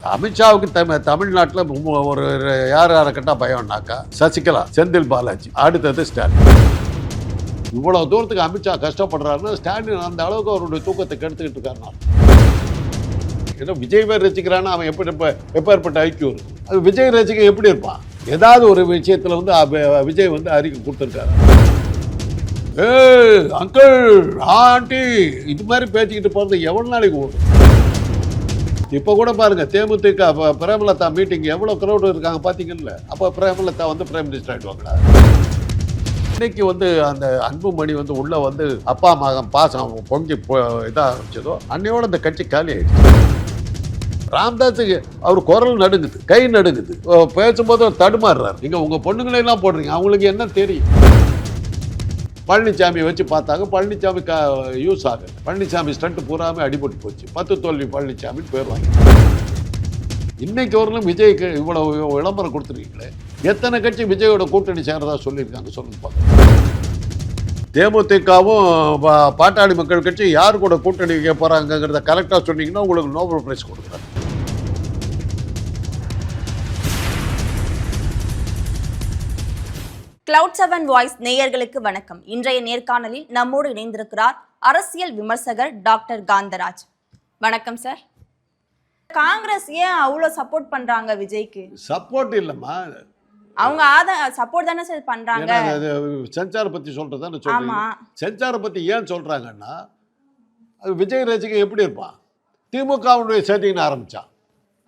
அமித்ஷாவுக்கு தமிழ்நாட்டில் ஒரு யார் யாரை கட்டா பயம்னாக்கா சசிகலா, செந்தில் பாலாஜி, அடுத்தது ஸ்டாலின். இவ்வளவு தூரத்துக்கு அமித்ஷா கஷ்டப்படுறாருன்னா ஸ்டாலின் அந்த அளவுக்கு அவருடைய தூக்கத்தை கெடுத்துக்கிட்டு இருக்காருனா ஏன்னா விஜய் பேர் ரசிக்கிறான்னா அவன் எப்பேற்பட்ட ஐக்கியம் இருக்கும். அது விஜய் ரசிக்க எப்படி இருப்பான்? ஏதாவது ஒரு விஷயத்துல விஜய் அறிக்கை கொடுத்துருக்காரு. அங்கிள் ஆண்டி இது மாதிரி பேசிக்கிட்டு போறது எவ்வளவு நாளைக்கு ஓடும்? இப்போ கூட பாருங்க, தேமுதிக பிரேமலதா மீட்டிங் எவ்வளவு கிரௌட் இருக்காங்க பாத்தீங்கல்ல. அப்போ பிரேமலதா பிரைம் மினிஸ்டர் ஆயிடுவாங்களா? இன்னைக்கு அந்த அன்புமணி உள்ள அப்பா மகன் பாசம் பொங்கி இதாக ஆரம்பிச்சதோ அன்னையோட அந்த கட்சி காலி ஆயிடுச்சு. ராம்தாஸுக்கு அவர் குரல் நடுங்குது, கை நடுங்குது, பேசும்போது தடுமாறுறாரு. நீங்க உங்க பொண்ணுங்களை எல்லாம் போடுறீங்க, அவங்களுக்கு என்ன தெரியும்? பழனிசாமி வச்சு பார்த்தாங்க, பழனிசாமி யூஸ் ஆகுது. பழனிசாமி ஸ்டண்ட் பூராமே அடிபட்டு போச்சு. 10 தோல்வி பழனிசாமின்னு பேர் வாங்கி. இன்னைக்கு வரலும் விஜய்க்கு இவ்வளவு விளம்பரம் கொடுத்துருக்கீங்களே, எத்தனை கட்சி விஜயோட கூட்டணி சேர்றதா சொல்லியிருக்காங்க சொல்லுங்க பார்க்க. தேமுதிகவும் பாட்டாளி மக்கள் கட்சி யார் கூட கூட்டணி வைக்க போறாங்கிறத கரெக்டாக சொன்னீங்கன்னா உங்களுக்கு நோபல் பிரைஸ் கொடுக்குறாங்க. Cloud7 வாய்ஸ் நேயர்களுக்கு வணக்கம். இன்றைய நேர்காணலில் நம்மோடு இணைந்திருக்கிறார் அரசியல் விமர்சகர் டாக்டர் காந்தராஜ். வணக்கம் சார். காங்கிரஸ் ஏன் அவ்வளோ சப்போர்ட் பண்றாங்க விஜய்க்கு? சப்போர்ட் இல்லம்மா, அவங்க சப்போர்ட் தானே சார் பண்றாங்க. சென்சாரை பத்தி சொல்றதானே சொல்றீங்க. சென்சாரை பத்தி ஏன் சொல்றாங்கன்னா, அது விஜய் ரசிகன் எப்படி இருப்பான்? திமுகவுடைய சேர்த்தின்னு ஆரம்பிச்சான்.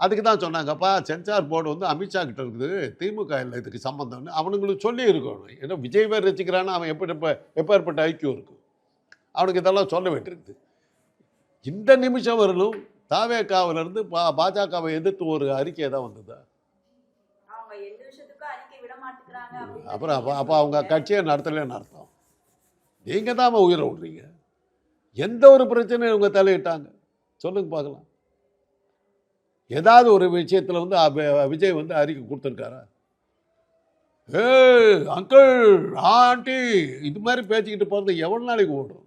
அதுக்கு தான் சொன்னாங்கப்பா, சென்சார் போர்டு அமித்ஷா கிட்ட இருக்குது, திமுக இல்லை இதுக்கு சம்பந்தம்னு அவனுங்களுக்கு சொல்லி இருக்கணும். ஏன்னா விஜய் பேர் ரசிக்கிறான்னு அவன் எப்பேற்பட்ட ஐக்கியம் இருக்கும், அவனுக்கு இதெல்லாம் சொல்ல வேண்டியிருக்குது. இந்த நிமிஷம் வரலும் தாவேகாவிலிருந்து பாஜகவை எதிர்த்து ஒரு அறிக்கை தான் வந்ததா? அப்புறம் அப்போ அவங்க கட்சியை நடத்தலன்னு அர்த்தம். நீங்கள் தான் அவன் உயிரை விடுறீங்க. எந்த ஒரு பிரச்சனையும் அவங்க தலையிட்டாங்க சொல்லுங்க பார்க்கலாம். ஏதாவது ஒரு விஷயத்தில் விஜய் அறிக்கை கொடுத்துருக்காரா? அங்கிள் ஆண்டி இது மாதிரி பேசிக்கிட்டு போகிறது எவ்வளோ நாளைக்கு ஓடும்?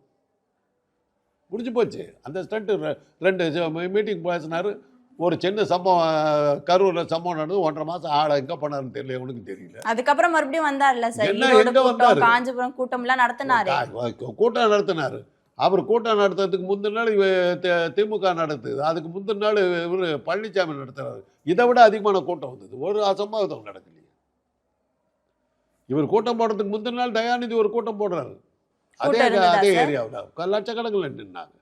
முடிஞ்சு போச்சு. அந்த ஸ்டண்ட்டு 2 மீட்டிங் பேசினார். ஒரு சின்ன சம்பவம், கரூரில் சம்பவம் நடந்து 1.5 மாதம் ஆளை எங்கே போனாருன்னு தெரியல, உனக்கு தெரியல. அதுக்கப்புறம் மறுபடியும் வந்தார்ல சார், எங்கே வந்தார்? காஞ்சிபுரம் கூட்டம்லாம் நடத்தினாரு. கூட்டம் நடத்தினார். அவர் கூட்டம் நடத்துறதுக்கு முந்தின நாள் திமுக நடத்துது, அதுக்கு முந்தின நாள் இவர் பழனிசாமி நடத்துறாரு. இதை விட அதிகமான கூட்டம் வந்தது. ஒரு அசம்பாவிதம் நடக்கலையே. இவர் கூட்டம் போடுறதுக்கு முந்தின நாள் தயாநிதி ஒரு கூட்டம் போடுறாரு அதே ஏரியாவில், லட்சக்கணக்கில் நின்னாங்க.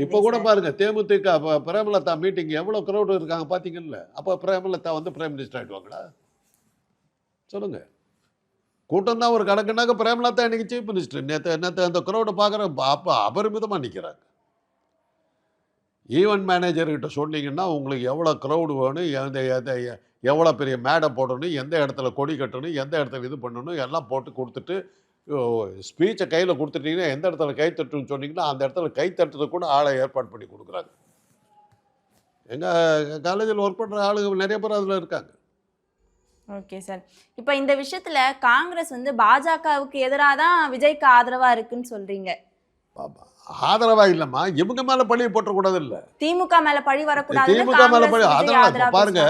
இப்ப கூட பாருங்க, தேமுதிக பிரேமலதா மீட்டிங் எவ்வளவு கிரௌட் இருக்காங்க பாத்தீங்கல்ல. அப்ப பிரேமலதா பிரைம் மினிஸ்டர் ஆயிடுவாங்களா சொல்லுங்க. கூட்டம் தான் ஒரு கணக்குனாக்க பிரேமலதா இன்னைக்கு சீஃப் மினிஸ்டர். நேற்று அந்த கிரௌடை பார்க்குற அப்போ அபரிமிதமாக நிற்கிறாங்க. ஈவெண்ட் மேனேஜர்கிட்ட சொன்னீங்கன்னா உங்களுக்கு எவ்வளோ க்ரௌடு வேணும், எவ்வளோ பெரிய மேடை போடணும், எந்த இடத்துல கொடி கட்டணும், எந்த இடத்துல இது பண்ணணும் எல்லாம் போட்டு கொடுத்துட்டு ஸ்பீச்சை கையில் கொடுத்துட்டீங்கன்னா எந்த இடத்துல கை தட்டுன்னு சொன்னீங்கன்னா அந்த இடத்துல கை தட்டுறது கூட ஆளை ஏற்பாடு பண்ணி கொடுக்குறாங்க. எங்கள் காலேஜில் ஒர்க் பண்ணுற ஆளுங்க நிறைய பேர் அதில் இருக்காங்க. Okay sir. இப்போ இந்த விஷயத்துல காங்கிரஸ் பாஜகவுக்கு எதிராக தான் விஜய்க்கு ஆதரவா இருக்குன்னு சொல்றீங்க. ஆதரவா இல்லம்மா, இவங்க மேல பழியை போட்டக்கூடாது. இல்ல திமுக மேல பழி வரக்கூடாது. திமுக மேல பழி. அதனால பாருங்க,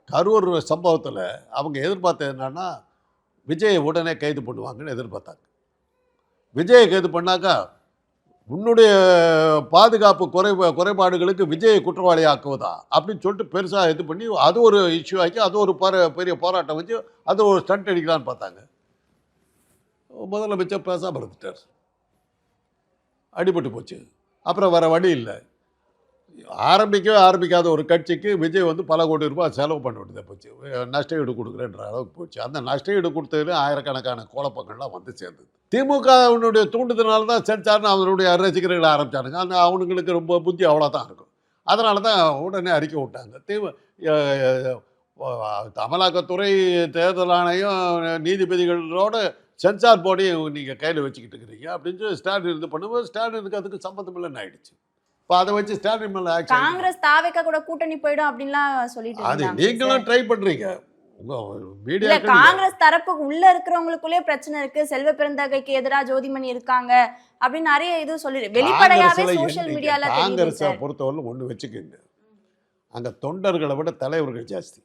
கரூர் சம்பவத்துல அவங்க எதிர்பார்த்தது என்னன்னா, விஜயை உடனே கைது பண்ணுவாங்கன்னு எதிர்பார்த்தாங்க. விஜயை கைது பண்ணாக்கா உன்னுடைய பாதுகாப்பு குறைபாடுகளுக்கு விஜயை குற்றவாளி ஆக்குவதா அப்படின்னு சொல்லிட்டு பெருசாக இது பண்ணி அது ஒரு இஷ்யூ ஆக்கி அது ஒரு பெரிய போராட்டம் வச்சு அது ஒரு ஸ்டண்ட் அடிக்கலான்னு பார்த்தாங்க. முதலமைச்சர் பேசாமல் இருந்துட்டார், அடிபட்டு போச்சு. அப்புறம் வர வழி இல்லை. ஆரம்பிக்காத ஒரு கட்சிக்கு விஜய் பல கோடி ரூபாய் செலவு பண்ண வேண்டியதாக போச்சு. நஷ்ட ஈடு கொடுக்குறேன்ற அளவுக்கு போச்சு. அந்த நஷ்ட ஈடு கொடுத்ததுல ஆயிரக்கணக்கான குழப்பங்கள்லாம் சேர்ந்தது. திமுகவினுடைய தூண்டுதனால தான் சென்சார்னு அவனுடைய ரசிகர்களை ஆரம்பித்தானுங்க. அந்த அவனுங்களுக்கு ரொம்ப புத்தி அவ்வளோதான் இருக்கும். அதனால தான் உடனே அறிக்கை விட்டாங்க. அமலாக்கத்துறை, தேர்தல் ஆணையம், நீதிபதிகளோட சென்சார் போர்டையும் நீங்கள் கையில் வச்சுக்கிட்டு இருக்கிறீங்க அப்படின்னு சொல்லி ஸ்டாலின் இது பண்ணும்போது ஸ்டாலினுக்கு அதுக்கு சம்மந்தம் இல்லைன்னு ஆயிடுச்சு. இப்போ அதை வச்சு ஸ்டாலின் மேலே காங்கிரஸ் தாவேகா கூட கூட்டணி போயிடும் அப்படின்லாம் சொல்லிட்டு அது நீங்களும் ட்ரை பண்ணுறீங்க. இல்ல மீடியா காங்கிரஸ் தரப்புக்கு உள்ள இருக்கிறவங்களுக்குள்ளே பிரச்சனை இருக்கு, செல்வ பெருந்தகைக்கு எதிராக ஜோதிமணி இருக்காங்க அப்படின்னு நிறைய இது சொல்லி வெளிப்படையாவே சோஷியல் மீடியால தெரியுது காங்கிரஸை சார். பொறுத்தவரை ஒண்ணு வச்சுக்கோங்க, அங்க தொண்டர்களை விட தலைவர்கள் ஜாஸ்தி.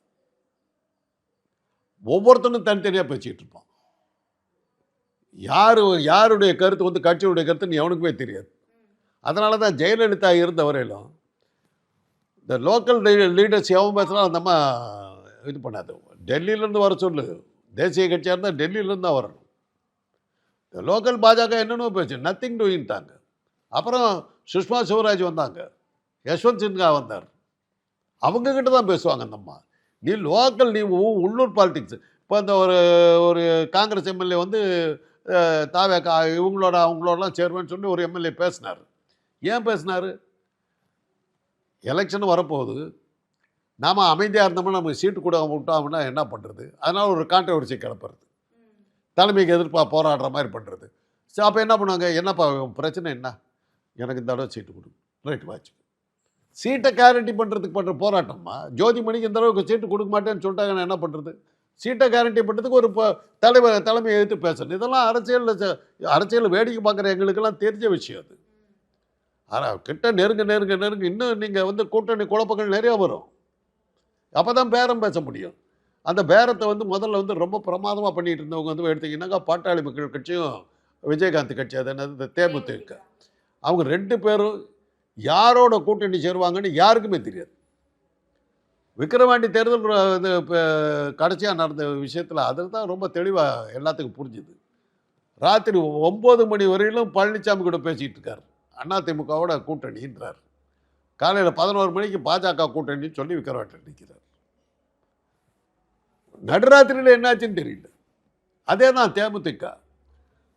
ஒவ்வொருத்தனும் தனித்தனியா பேசிட்டு இருப்பான். யாருடைய கருத்து வந்து கட்சியுடைய கருத்துன்னு எவனுக்குமே தெரியாது. அதனால தான் ஜெயலலிதா இருந்த வரையிலும் இந்த லோக்கல் லீடர்ஸ் எவன் பேசுனாலும் அந்த அம்மா இது பண்ணாது. டெல்லியிலேருந்து வர சொல்லு, தேசிய கட்சியாக இருந்தால் டெல்லியிலேருந்து தான் வரணும். இந்த லோக்கல் பாஜக என்னென்ன பேச்சு, நத்திங் டூயின்ட்டாங்க. அப்புறம் சுஷ்மா சிவராஜ் வந்தாங்க, யஷ்வந்த் சின்ஹா வந்தார். அவங்கக்கிட்ட தான் பேசுவாங்க அந்த அம்மா. நீ லோக்கல், நீ உள்ளூர் பாலிடிக்ஸ். இப்போ இந்த ஒரு காங்கிரஸ் எம்எல்ஏ வந்து தாவேக்கா அவங்களோடலாம் சேருவேன்னு சொல்லி ஒரு எம்எல்ஏ பேசினார். ஏன் பேசினார்? எலெக்ஷன் வரப்போகுது, நாம் அமைதியாக இருந்தோம்னா நமக்கு சீட்டு கூட விட்டோம்னா என்ன பண்ணுறது? அதனால் ஒரு கான்ட்ரவர்சி கிளப்புறது, தலைமைக்கு எதிர்ப்பாக போராடுற மாதிரி பண்ணுறது. சரி, அப்போ என்ன பண்ணுவாங்க? என்னப்பா பிரச்சனை என்ன? எனக்கு இந்த தடவை சீட்டு கொடு, ரைட் வாட்ச். சீட்டை கேரண்டி பண்ணுறதுக்கு பண்ணுற போராட்டம்மா. ஜோதிமணிக்கு இந்த அளவுக்கு சீட்டு கொடுக்க மாட்டேன்னு சொல்லிட்டாங்கன்னா என்ன பண்ணுறது? சீட்டை கேரண்டி பண்ணுறதுக்கு ஒரு தலைமையை எதிர்த்து பேசணும். இதெல்லாம் அரசியல் வேடிக்கை பார்க்குற எங்களுக்கெல்லாம் தெரிஞ்ச விஷயம் அது. ஆனால் கிட்ட நெருங்க இன்னும் நீங்கள் வந்து கூட்டணி குழப்பங்கள் நிறையா வரும். அப்போ தான் பேரம் பேச முடியும். அந்த பேரத்தை வந்து முதல்ல வந்து ரொம்ப பிரமாதமாக பண்ணிகிட்டு இருந்தவங்க வந்து எடுத்திங்கன்னாக்கா பாட்டாளி மக்கள் கட்சியும் விஜயகாந்த் கட்சி, அது என்னது இந்த தேமுதிக, அவங்க 2 பேரும் யாரோட கூட்டணி சேருவாங்கன்னு யாருக்குமே தெரியாது. விக்கிரவாண்டி தேர்தல் இது இப்போ கடைசியாக நடந்த விஷயத்தில் அதில் தான் ரொம்ப தெளிவாக எல்லாத்துக்கும் புரிஞ்சுது. ராத்திரி 9 மணி வரையிலும் பழனிசாமி கூட பேசிகிட்டு இருக்கார், அதிமுகவோட கூட்டணின்றார். காலையில் 11 மணிக்கு பாஜக கூட்டணின்னு சொல்லி விக்கிரவாண்டியில் நிற்கிறார். நடுராத்திரியில் என்னாச்சுன்னு தெரியல. அதே தான் தேமுதிக.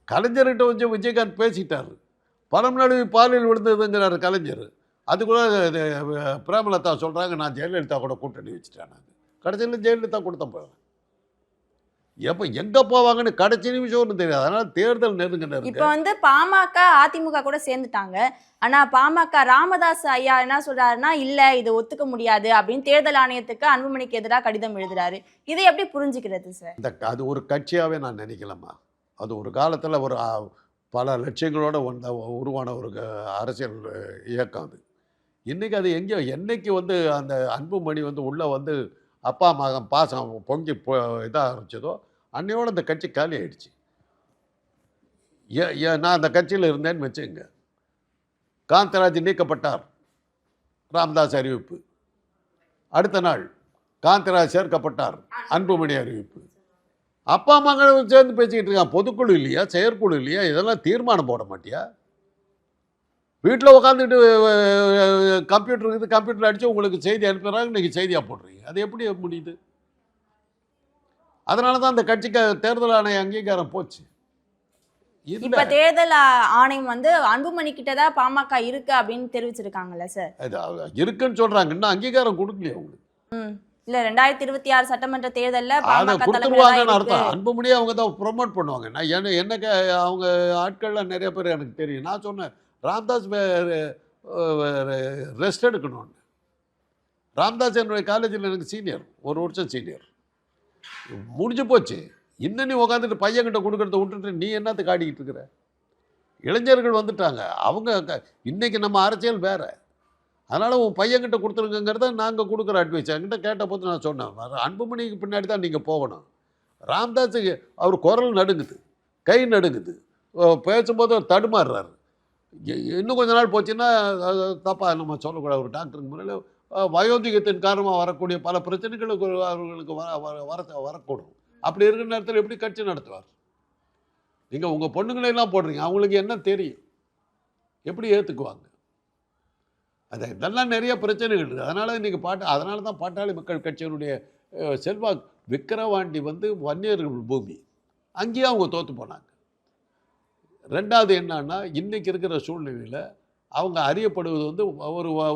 கலைஞர்கிட்ட கொஞ்சம் விஜயகாந்த் பேசிட்டார். பணம் நழுவி பாலியல் விழுந்ததுங்கிறார் கலைஞர். அது கூட பிரேமலதா சொல்கிறாங்க, நான் ஜெயலலிதா கூட கூட்டணி வச்சுட்டேன். நாங்கள் கடைசியில் ஜெயலலிதா கொடுத்த போகிறேன். எப்போ எங்கே போவாங்கன்னு கடைசி நிமிஷம் ஒன்றும் தெரியாது. அதனால் தேர்தல் நெருங்க இப்போ வந்து பாமக அதிமுக கூட சேர்ந்துட்டாங்க. ஆனால் பாமக ராமதாஸ் ஐயா என்ன சொல்றாருன்னா, இல்லை இதை ஒத்துக்க முடியாது அப்படின்னு தேர்தல் ஆணையத்துக்கு அன்புமணிக்கு எதிராக கடிதம் எழுதுறாரு. இதை எப்படி புரிஞ்சுக்கிறது சார்? அது ஒரு கட்சியாகவே நான் நினைக்கலாமா. அது ஒரு காலத்தில் ஒரு பல லட்சியங்களோட உருவான ஒரு அரசியல் இயக்கம். அது இன்றைக்கி அது எங்கேயோ என்னைக்கு வந்து அந்த அன்புமணி வந்து உள்ளே வந்து அப்பா மகன் பாசம் பொங்கி இதாக ஆரம்பிச்சதோ அன்னையோட அந்த கட்சி காலி ஆயிடுச்சு. நான் அந்த கட்சியில் இருந்தேன்னு வச்சுங்க, காந்தராஜ் நீக்கப்பட்டார், ராமதாஸ் அறிவிப்பு. அடுத்த நாள் காந்தராஜ் சேர்க்கப்பட்டார், அன்புமணி அறிவிப்பு. அப்பா மகன் சேர்ந்து பேசிக்கிட்டு இருக்கான். பொதுக்குழு இல்லையா, செயற்குழு இல்லையா? இதெல்லாம் தீர்மானம் போட மாட்டியா? வீட்டில் உட்காந்துட்டு கம்ப்யூட்டர் இருக்குது, கம்ப்யூட்டரில் அடித்து உங்களுக்கு செய்தி அனுப்புகிறாங்க, நீங்கள் செய்தியாக போடுறீங்க. அது எப்படி முடியுது? அதனால தான் அந்த கட்சிக்கு தேர்தல் ஆணைய அங்கீகாரம் போச்சு. இப்ப தேர்தல் ஆணையம் வந்து அன்புமணி கிட்ட தான் பாமக இருக்கு அப்படின்னு தெரிவிச்சிருக்காங்கல்ல சார்? இருக்குன்னு சொல்றாங்க, இன்னும் அங்கீகாரம் கொடுக்கலையே உங்களுக்கு. இல்ல 2026 சட்டமன்ற தேர்தல்ல பாமக கொடுத்துருவாங்கன்னு அர்த்தம். அன்புமணியை அவங்க தான் ப்ரொமோட் பண்ணுவாங்க. நான் எனக்கு அவங்க ஆட்கள்லாம் நிறைய பேர் எனக்கு தெரியும். நான் சொன்னேன், ராம்தாஸ் ரெஸ்ட் எடுக்கணும்னு. ராம்தாஸ் என்னுடைய காலேஜில் எனக்கு சீனியர், 1 வருஷம் சீனியர். முடிஞ்சு போச்சு. இன்னும் நீ உட்காந்துட்டு பையன்கிட்ட கொடுக்கறத விட்டுட்டு நீ என்னத்துக்கு ஆடிக்கிட்டு இருக்கிற? இளைஞர்கள் வந்துட்டாங்க. அவங்க இன்னைக்கு நம்ம அரசியல் வேற. அதனால் உன் பையன்கிட்ட கொடுத்துருங்கிறத நாங்கள் கொடுக்குற அட்வைஸ். என்கிட்ட கேட்ட போது நான் சொன்னேன், அன்புமணிக்கு பின்னாடி தான் நீங்கள் போகணும். ராம்தாஸுக்கு அவர் குரல் நடுங்குது, கை நடுங்குது, பேசும்போது அவர் தடுமாறுறாரு. இன்னும் கொஞ்ச நாள் போச்சுன்னா தப்பாக நம்ம சொல்லக்கூடாது. ஒரு டாக்டருக்கு முன்னாடி வயோதிகத்தின் காரணமாக வரக்கூடிய பல பிரச்சனைகளுக்கு அவர்களுக்கு வரக்கூடும். அப்படி இருக்கிற நேரத்தில் எப்படி கட்சி நடத்துவார்? நீங்கள் உங்கள் பொண்ணுங்களெல்லாம் போடுறீங்க, அவங்களுக்கு என்ன தெரியும்? எப்படி ஏற்றுக்குவாங்க? இதெல்லாம் நிறைய பிரச்சனைகள் இருக்குது. அதனால இன்றைக்கி அதனால தான் பாட்டாளி மக்கள் கட்சியினுடைய செல்வாக்கு. விக்கிரவாண்டி வந்து வன்னியர்கள் பூமி, அங்கேயே அவங்க தோற்று போனாங்க. ரெண்டாவது என்னன்னா, இன்றைக்கி இருக்கிற சூழ்நிலையில் அவங்க அறியப்படுவது வந்து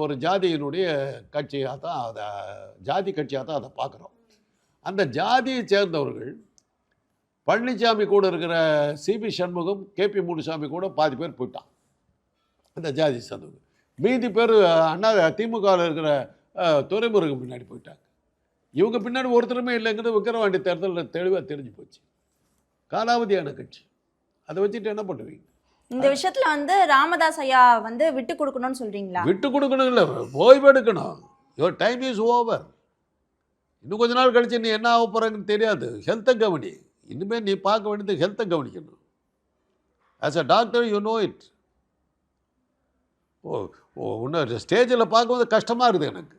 ஒரு ஜாதியினுடைய கட்சியாக தான், அதை ஜாதி கட்சியாக தான் அதை பார்க்குறோம். அந்த ஜாதியை சேர்ந்தவர்கள் பழனிசாமி கூட இருக்கிற சிபி சண்முகம், கேபி முனுசாமி கூட பாதி பேர் போயிட்டான் அந்த ஜாதி சேர்ந்தவங்க. மீதி பேர் திமுகவில் இருக்கிற துரைமுருகன் பின்னாடி போயிட்டாங்க. இவங்க பின்னாடி ஒருத்தருமே இல்லைங்கிறது விக்கிரவாண்டி தேர்தலில் தெளிவாக தெரிஞ்சு போச்சு. காலாவதியான கட்சி. அதை வச்சுட்டு என்ன பண்ணுவீங்க? இந்த விஷயத்துல வந்து ராமதாஸ் ஐயா வந்து விட்டு கொடுக்கணும்னு சொல்றீங்களா? விட்டு கொடுக்கணும் இல்லை, ஓய்வு எடுக்கணும். Your time is over. இன்னும் கொஞ்ச நாள் கழிச்சு நீ என்ன ஆக போகிறேன்னு தெரியாது. ஹெல்த்தை கவனி. இனிமேல் நீ பார்க்க வேண்டியது ஹெல்த்தை கவனிக்கணும். As a doctor you know it. இன்னும் ஸ்டேஜில் பார்க்கும்போது கஷ்டமாக இருக்குது எனக்கு.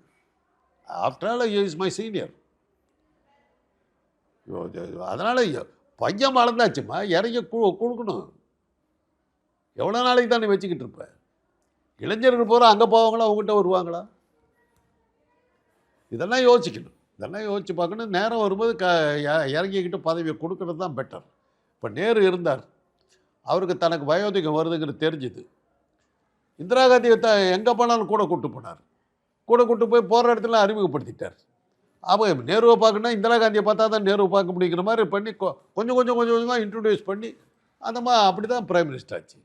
After all is my senior. அதனால் பையன் வளர்ந்தாச்சுமா, இறங்கி கொடுக்கணும். எவ்வளோ நாளைக்கு தான் நீ வச்சுக்கிட்டு இருப்ப? இளைஞர்கள் போகிற அங்கே போவாங்களா, அவங்ககிட்ட வருவாங்களா? இதெல்லாம் யோசிக்கணும். இதெல்லாம் யோசித்து பார்க்கணும். நேரம் வரும்போது இறங்கிக்கிட்டு பதவியை கொடுக்கறது தான் பெட்டர். இப்போ நேரு இருந்தார், அவருக்கு தனக்கு வயோதிகம் வருதுங்கிறது தெரிஞ்சுது. இந்திரா காந்தியை எங்கே போனாலும் கூட கூப்பிட்டு போனார். கூட கூப்பிட்டு போய் போகிற இடத்துல அறிமுகப்படுத்திட்டார். அப்போ நேருவை பார்க்கணுன்னா இந்திரா காந்தியை பார்த்தா தான் நேருவை பார்க்க முடியுங்கிற மாதிரி பண்ணி கொஞ்சம் கொஞ்சமாக இன்ட்ரடியூஸ் பண்ணி அப்படி தான் பிரைம் மினிஸ்டர் ஆச்சு.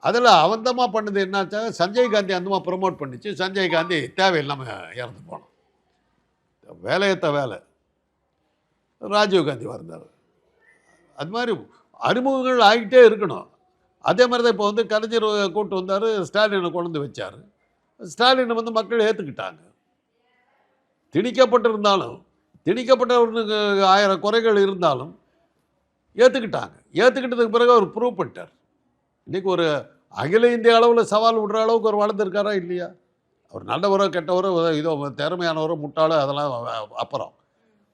அதில் அவந்தமாக பண்ணது என்னாச்சா, சஞ்சய் காந்தி அந்தமாக ப்ரமோட் பண்ணிச்சு. சஞ்சய் காந்தி தேவையில்லாமல் இறந்து போனோம். வேலையத்த வேலை. ராஜீவ் காந்தி வந்தார். அது மாதிரி அறிமுகங்கள் ஆகிட்டே இருக்கணும். அதே மாதிரி தான் இப்போ வந்து கலைஞர் கூப்பிட்டு வந்தார், ஸ்டாலினை கொண்டு வந்து வச்சார். ஸ்டாலினை வந்து மக்கள் ஏற்றுக்கிட்டாங்க. திணிக்கப்பட்டிருந்தாலும், திணிக்கப்பட்டவர்களுக்கு 1000 குறைகள் இருந்தாலும் ஏற்றுக்கிட்டாங்க. ஏற்றுக்கிட்டதுக்கு பிறகு அவர் ப்ரூவ் பண்ணிட்டார். இன்றைக்கி ஒரு அகில இந்திய அளவில் சவால் விடுற அளவுக்கு அவர் வளர்ந்துருக்காரா இல்லையா? அவர் நல்லவரோ கெட்டவரோ, இதோ திறமையானவரோ முட்டாளோ, அதெல்லாம் அப்புறம்.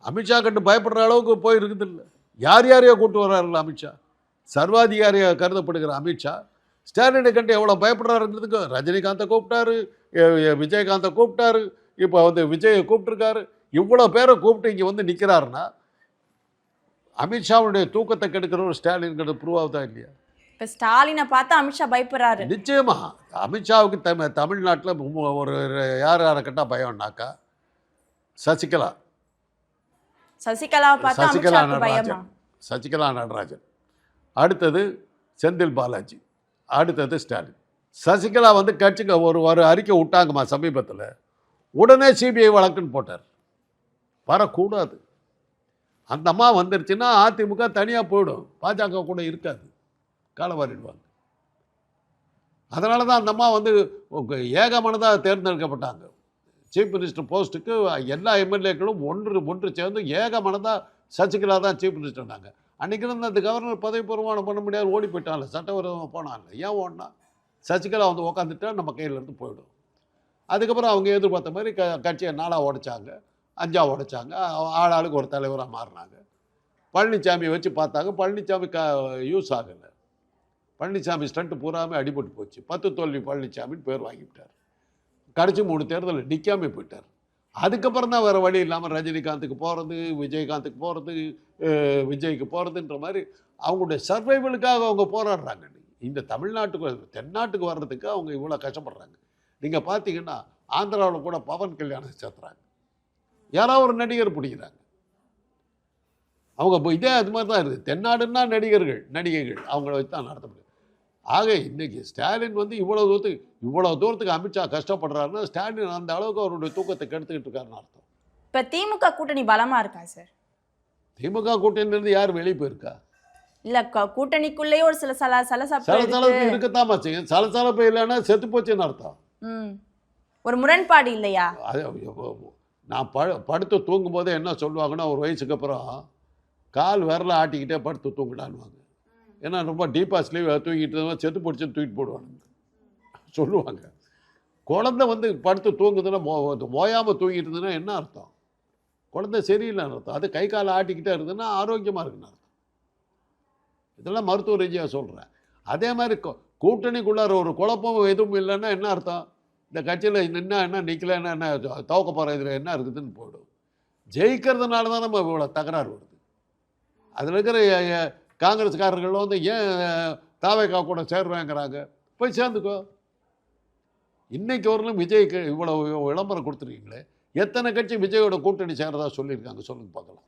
அமித்ஷா கண்டு பயப்படுற அளவுக்கு போயிருக்குது இல்லை. யார் யாரையோ கூப்பிட்டு வர்றாருல்ல அமித்ஷா. சர்வாதிகாரியாக கருதப்படுகிற அமித்ஷா ஸ்டாலினை கண்டு எவ்வளோ பயப்படுறாருங்கிறதுக்கு ரஜினிகாந்தை கூப்பிட்டாரு, விஜயகாந்தை கூப்பிட்டாரு, இப்போ வந்து விஜயை கூப்பிட்டுருக்காரு. இவ்வளோ பேரை கூப்பிட்டு இங்கே வந்து நிற்கிறாருன்னா அமித்ஷாவுடைய தூக்கத்தை கெடுக்கிற ஒரு ஸ்டாலின்ங்கிறது ப்ரூவ் ஆகுதா இல்லையா? இப்போ ஸ்டாலினை பார்த்து அமித்ஷா பயப்படுறாரு. நிச்சயமா. அமித்ஷாவுக்கு தமிழ்நாட்டில் ஒரு யாரை கட்டா பயம்னாக்கா சசிகலா. சசிகலாவை பார்த்து சசிகலா அமித்ஷாவுக்கு பயமா? நடராஜன். சசிகலா நடராஜன். அடுத்தது செந்தில் பாலாஜி. அடுத்தது ஸ்டாலின். சசிகலா வந்து கட்சிக்கு ஒரு அறிக்கை விட்டாங்கம்மா சமீபத்தில். உடனே சிபிஐ வழக்குன்னு போட்டார். வரக்கூடாது. அந்த அம்மா வந்துருச்சுன்னா அதிமுக தனியாக போயிடும், பாஜக கூட இருக்காது, காலவாரிடுவாங்க. அதனால தான் அந்த அம்மா வந்து ஏகமனதாக தேர்ந்தெடுக்கப்பட்டாங்க. சீஃப் மினிஸ்டர் போஸ்ட்டுக்கு எல்லா எம்எல்ஏக்களும் ஒன்று சேர்ந்து ஏகமனதாக சசிகலா தான் சீஃப் மினிஸ்டர்னாங்க. அன்றைக்கி இருந்து அந்த கவர்னர் பதவி பிரமாணம் பண்ண முடியாது, ஓடி போயிட்டாங்க, சட்டவிரோதமாக போனாங்க. ஏன் ஓடினா சசிகலா வந்து உக்காந்துட்டா நம்ம கையிலேருந்து போயிடும். அதுக்கப்புறம் அவங்க எதிர்பார்த்த மாதிரி கட்சியை 4 உடைச்சாங்க, 5 உடைச்சாங்க. ஆளாளுக்கு ஒரு தலைவராக மாறினாங்க. பழனிசாமி வச்சு பார்த்தாங்க, பழனிசாமி யூஸ் ஆகலை. பழனிசாமி ஸ்டண்ட்டு பூராமே அடிபட்டு போச்சு. 10 தோல்வி பழனிசாமின்னு பேர் வாங்கிவிட்டார். கடைசி 3 தேர்தலில் நிற்காமல் போயிட்டார். அதுக்கப்புறம் தான் வேறு வழி இல்லாமல் ரஜினிகாந்துக்கு போகிறது, விஜயகாந்துக்கு போகிறது, விஜய்க்கு போகிறதுன்ற மாதிரி அவங்களுடைய சர்வைவலுக்காக அவங்க போராடுறாங்க. இந்த தமிழ்நாட்டுக்கு தென்னாட்டுக்கு வர்றதுக்கு அவங்க இவ்வளோ கஷ்டப்படுறாங்க. நீங்கள் பார்த்தீங்கன்னா ஆந்திராவில் கூட பவன் கல்யாணம் சேர்த்துறாங்க. யாராவது ஒரு நடிகர் பிடிக்கிறாங்க. அவங்க இதே அது மாதிரி தான் இருக்குது. தென்னாடுன்னா நடிகைகள் அவங்கள வச்சு தான் நடத்த முடியும். ஆக இன்றைக்கி ஸ்டாலின் வந்து இவ்வளோ தூரத்துக்கு அமித்ஷா கஷ்டப்படுறாருன்னா ஸ்டாலின் அந்த அளவுக்கு அவருடைய தூக்கத்தை கெடுத்துக்கிட்டு இருக்காருன்னு அர்த்தம். இப்போ திமுக கூட்டணி பலமாக இருக்கா சார்? திமுக கூட்டணியிலிருந்து யார் வெளியே போயிருக்கா? இல்லை, கூட்டணிக்குள்ளேயே ஒரு சில சலசலப்பு இருக்கத்தாமா செய்யும். சலசலப்பு இல்லைன்னா செத்து போச்சுன்னு அர்த்தம். ஒரு முரண்பாடு இல்லையா? நான் படுத்து தூங்கும் போதே என்ன சொல்லுவாங்கன்னா, ஒரு வயசுக்கு அப்புறம் கால் விரல ஆட்டிக்கிட்டே படுத்து தூங்கிடான்னுவாங்க. ஏன்னா ரொம்ப டீப்பாக ஸ்லீவ் தூங்கிட்டு செத்து போடுச்சுன்னு தூக்கிட்டு போடுவாங்க சொல்லுவாங்க. குழந்தை வந்து படுத்து தூங்குதுன்னா ஓயாமல் தூங்கிட்டு இருந்ததுன்னா என்ன அர்த்தம்? குழந்தை சரியில்லைன்னு அர்த்தம். அது கை காலை ஆட்டிக்கிட்டே இருந்ததுன்னா ஆரோக்கியமாக இருக்குன்னு அர்த்தம். இதெல்லாம் மருத்துவ ரீதியாக சொல்கிறேன். அதே மாதிரி கூட்டணிக்குள்ளார ஒரு குழப்பம் எதுவும் இல்லைன்னா என்ன அர்த்தம்? இந்த கட்சியில் என்ன நிற்கலன்னா என்ன துவக்க போகிற இதில் என்ன இருக்குதுன்னு போயிடும். ஜெயிக்கிறதுனால தான் நம்ம இவ்வளோ தகராறு வருது. அதில் இருக்கிற காங்கிரஸ்காரர்கள் வந்து ஏன் தாவேகா கூட சேர்வேங்கிறாங்க. போய் சேர்ந்துக்கோ. இன்றைக்கு வரலும் விஜய்க்கு இவ்வளோ விளம்பரம் கொடுத்துருக்கீங்களே, எத்தனை கட்சி விஜயோட கூட்டணி சேர்றதா சொல்லியிருக்காங்க சொல்லுங்க பார்க்கலாம்.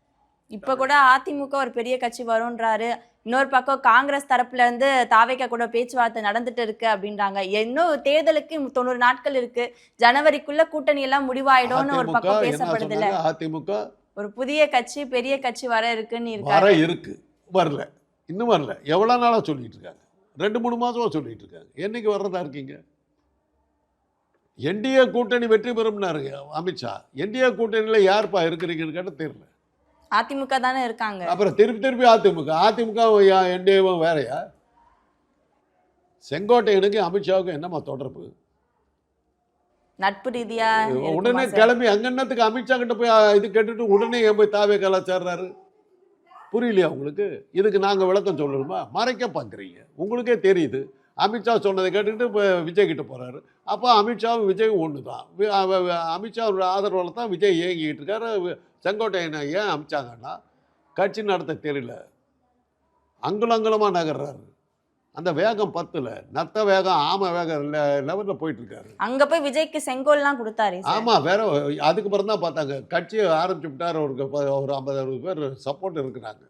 இப்ப கூட அதிமுக ஒரு பெரிய கட்சி வரும்ன்றாரு. இன்னொரு பக்கம் காங்கிரஸ் தரப்புல இருந்து தாவேகா கூட பேச்சுவார்த்தை நடந்துட்டு இருக்கு அப்படின்றாங்க. இன்னும் தேர்தலுக்கு 90 நாட்கள் இருக்கு. ஜனவரிக்குள்ள கூட்டணி எல்லாம் முடிவாயிடும்னு ஒரு பக்கம் பேசப்படுது இல்ல. அதிமுக ஒரு புதிய கட்சி, பெரிய கட்சி வர இருக்குன்னு இருக்கு. வரல, இன்னும் வரல. எவ்வளவு நாளா சொல்லிட்டு இருக்காங்க? 2-3 மாசமா சொல்லிட்டு இருக்காங்க. என்னைக்கு வர்றதா இருக்கீங்க? என்டிஏ கூட்டணி வெற்றி பெறும்னாரு அமித்ஷா. என்டிஏ கூட்டணியில யாருப்பா இருக்கிறீங்கன்னு கேட்ட தெரியல. அதிமுக தானே இருக்காங்க. அப்புறம் திருப்பி அதிமுக என்டிஏவும் வேறையா? செங்கோட்டையனுக்கு அமித்ஷாவுக்கும் என்னமா தொடர்பு? நட்பு ரீதியா உடனே கிளம்பி அங்கன்னத்துக்கு அமித்ஷா கிட்ட போய் இது கேட்டுட்டு உடனே ஏன் போய் தாவே கலாச்சாராரு? புரியலையா உங்களுக்கு? இதுக்கு நாங்க விளக்கம் சொல்லணுமா? மறைக்க பார்க்குறீங்க. உங்களுக்கே தெரியுது. அமித்ஷா சொன்னதை கேட்டுக்கிட்டு இப்போ விஜய் கிட்ட போறாரு. அப்போ அமித்ஷாவும் விஜயும் ஒன்று தான். அமித்ஷாவோட ஆதரவில் தான் விஜய் இயங்கிட்டு இருக்காரு. செங்கோட்டையனை ஏன் அமிச்சாங்கன்னா கட்சி நடத்த தெரியல, அங்குலங்குலமாக நகர்றாரு. அந்த வேகம் 10ல நத்த வேகம் ஆம வேகம் லெவலில் போயிட்டு இருக்காரு. அங்க போய் விஜய்க்கு செங்கோல்லாம் கொடுத்தாரு. ஆமா, வேற அதுக்கு பிறகு தான் பார்த்தாங்க. கட்சியை ஆரம்பிச்சு விட்டார். ஒரு 50-60 பேர் சப்போர்ட் இருக்கிறாங்க.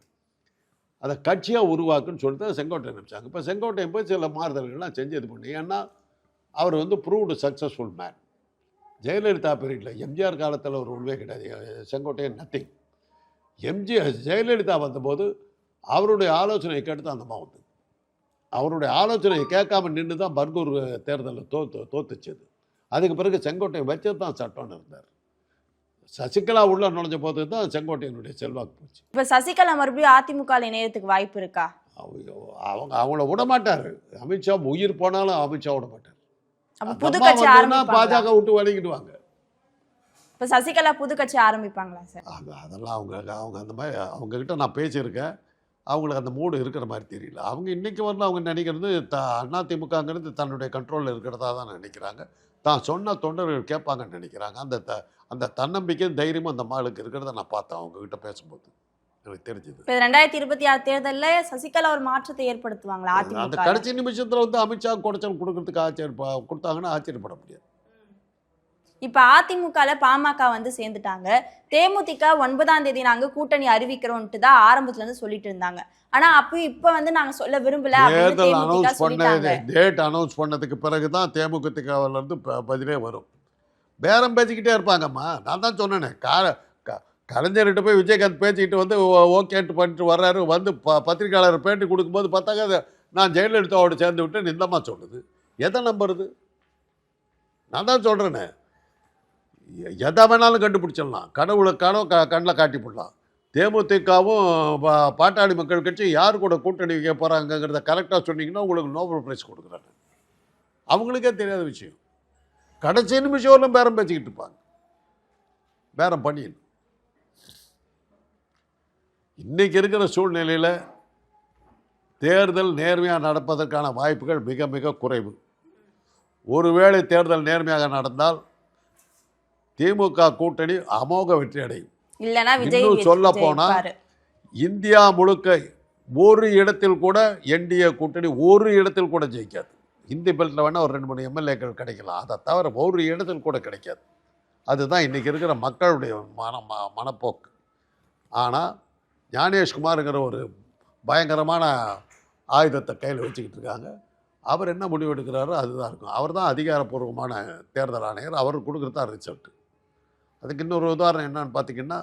அதை கட்சியாக உருவாக்குன்னு சொல்லிட்டு செங்கோட்டை நினைச்சாங்க. இப்போ செங்கோட்டையன் போய் சில மாறுதல்கள்லாம் செஞ்சு இது பண்ணி. ஏன்னா அவர் வந்து ப்ரூவ்டு சக்ஸஸ்ஃபுல் மேன். ஜெயலலிதா பீரியடில் எம்ஜிஆர் காலத்தில் ஒரு உண்மை கிடையாது. செங்கோட்டையன் நத்திங். ஜெயலலிதா வந்தபோது அவருடைய ஆலோசனையை கேட்டு தான் அந்த வந்து அவருடைய ஆலோசனையை கேட்காம நின்று தான் பர்கூர் தேர்தலில் தோத்துச்சது. அதுக்கு பிறகு செங்கோட்டையன் வச்சது தான் சட்டம்னு இருந்தார். சசிகலா உள்ள நுழைஞ்ச போது தான் செங்கோட்டையனுடைய செல்வாக்கு போச்சு. இப்போ சசிகலா மறுபடியும் அதிமுக இணையத்துக்கு வாய்ப்பு இருக்கா? அவங்கள விட மாட்டாரு. அமித்ஷா உயிர் போனாலும் அமித்ஷா விட மாட்டார். புது கட்சி பாஜக விட்டு வலிக்கிடுவாங்க. இப்போ சசிகலா புது கட்சி ஆரம்பிப்பாங்களா சார்? அதெல்லாம் அவங்க அந்த மாதிரி அவங்க கிட்ட நான் பேசியிருக்கேன். அவங்களுக்கு அந்த மூடு இருக்கிற மாதிரி தெரியல. அவங்க இன்றைக்கி வந்து அவங்க நினைக்கிறது அதிமுகங்கிறது தன்னுடைய கண்ட்ரோலில் இருக்கிறதா தான் நினைக்கிறாங்க. தான் சொன்ன தொண்டர்கள் கேட்பாங்கன்னு நினைக்கிறாங்க. அந்த தன்னம்பிக்கையும் தைரியமும் அந்த மாளுக்கு இருக்கிறத நான் பார்த்தேன் அவங்ககிட்ட பேசும்போது எனக்கு தெரிஞ்சது. 2026 தேர்தலில் சசிகலா ஒரு மாற்றத்தை ஏற்படுத்துவாங்களா? அந்த கடைசி நிமிஷத்தில் வந்து அமித்ஷா குடைச்சல் கொடுக்கறதுக்கு கொடுத்தாங்கன்னா ஆச்சரியப்பட முடியாது. இப்போ அதிமுகல பாமக வந்து சேர்ந்துட்டாங்க. தேமுதிக 9ஆம் தேதி நாங்க கூட்டணி அறிவிக்கிறோம்ட்டு தான் ஆரம்பத்துல இருந்து சொல்லிட்டு இருந்தாங்க. ஆனா இப்போ வந்து நாங்க சொல்ல விரும்பல. டேட் அனௌன்ஸ் பண்ணதுக்கு பிறகு தான் தேமுதிகவில் இருந்து பதிலே வரும். பேரம் பேசிக்கிட்டே இருப்பாங்கம்மா. நான் தான் சொன்னேனே, கலைஞர்கிட்ட போய் விஜயகாந்த் பேசிக்கிட்டு வந்து ஓகேன்ட்டு பண்ணிட்டு வர்றாரு. வந்து பத்திரிகையாளர் பேட்டி கொடுக்கும்போது பார்த்தாங்க நான் ஜெயலலிதாவோடு சேர்ந்து விட்டு நிந்தமா சொல்லுது. எதை நம்புறது? நான் தான் சொல்கிறேனே, எதை வேணாலும் கண்டுபிடிச்சிடலாம். கனவுல கண்ணில் காட்டி போடலாம். தேமுதிகவும் பாட்டாளி மக்கள் கட்சி யார் கூட கூட்டணி வைக்க போகிறாங்கங்கிறத கரெக்டாக சொன்னீங்கன்னா உங்களுக்கு நோபல் பிரைஸ் கொடுக்குறாங்க. அவங்களுக்கே தெரியாத விஷயம். கடைசி நிமிஷம் பேரம் பேசிக்கிட்டு இருப்பாங்க. பேரம் பண்ணிடணும். இன்றைக்கி இருக்கிற சூழ்நிலையில் தேர்தல் நேர்மையாக நடப்பதற்கான வாய்ப்புகள் மிக மிக குறைவு. ஒருவேளை தேர்தல் நேர்மையாக நடந்தால் திமுக கூட்டணி அமோக வெற்றி அடையும். இன்னும் சொல்ல போனால் இந்தியா முழுக்க ஒரு இடத்தில் கூட என்டிஏ கூட்டணி ஒரு இடத்தில் கூட ஜெயிக்காது. இந்தி பெல்ட்டில் வேணால் ஒரு 2-3 எம்எல்ஏக்கள் கிடைக்கலாம். அதை தவிர ஒரு இடத்தில் கூட கிடைக்காது. அதுதான் இன்றைக்கி இருக்கிற மக்களுடைய மனப்போக்கு. ஆனால் ஞானேஷ்குமாருங்கிற ஒரு பயங்கரமான ஆயுதத்தை கையில் வச்சுக்கிட்டு இருக்காங்க. அவர் என்ன முடிவு எடுக்கிறாரோ அதுதான் இருக்கும். அவர் தான் அதிகாரப்பூர்வமான தேர்தல் ஆணையர். அவர் கொடுக்குறது தான் ரிசல்ட்டு. அதுக்கு இன்னொரு உதாரணம் என்னன்னு பார்த்தீங்கன்னா,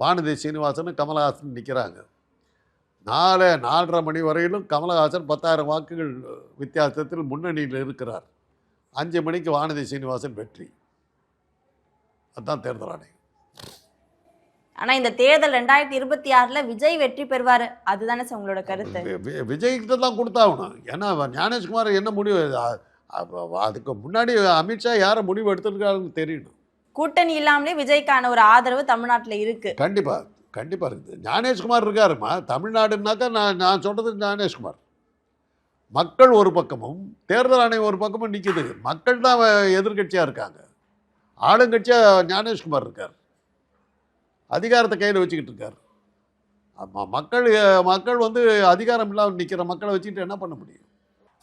வானதி சீனிவாசன் கமலஹாசன் நிற்கிறாங்க. 4:30 மணி வரையிலும் கமலஹாசன் 10,000 வாக்குகள் வித்தியாசத்தில் முன்னணியில் இருக்கிறார். 5 மணிக்கு வானதி சீனிவாசன் வெற்றி. அதுதான் தேர்தல் ஆணையம். ஆனால் இந்த தேர்தல் 2026 விஜய் வெற்றி பெறுவார், அதுதானே சார் உங்களோட கருத்து? விஜய்கிட்ட தான் கொடுத்தாகணும். ஏன்னா ஞானேஷ்குமார் என்ன முடிவு, அதுக்கு முன்னாடி அமித்ஷா யாரை முடிவு எடுத்திருக்காருன்னு தெரியணும். கூட்டணி இல்லாமலே விஜய்க்கான ஒரு ஆதரவு தமிழ்நாட்டில் இருக்கு. கண்டிப்பாக இருக்குது. ஞானேஷ்குமார் இருக்காருமா. தமிழ்நாடுனாக்கா நான் சொல்கிறது ஞானேஷ்குமார். மக்கள் ஒரு பக்கமும் தேர்தல் ஆணையம் ஒரு பக்கமும் நிற்கிது. மக்கள் தான் எதிர்கட்சியாக இருக்காங்க. ஆளுங்கட்சியாக ஞானேஷ்குமார் இருக்கார். அதிகாரத்தை கையில் வச்சுக்கிட்டு இருக்கார். மக்கள் வந்து அதிகாரம் இல்லாமல் நிற்கிற மக்களை வச்சுக்கிட்டு என்ன பண்ண முடியும்?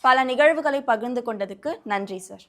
பல நிகழ்வுகளை பகிர்ந்து கொண்டதுக்கு நன்றி சார்.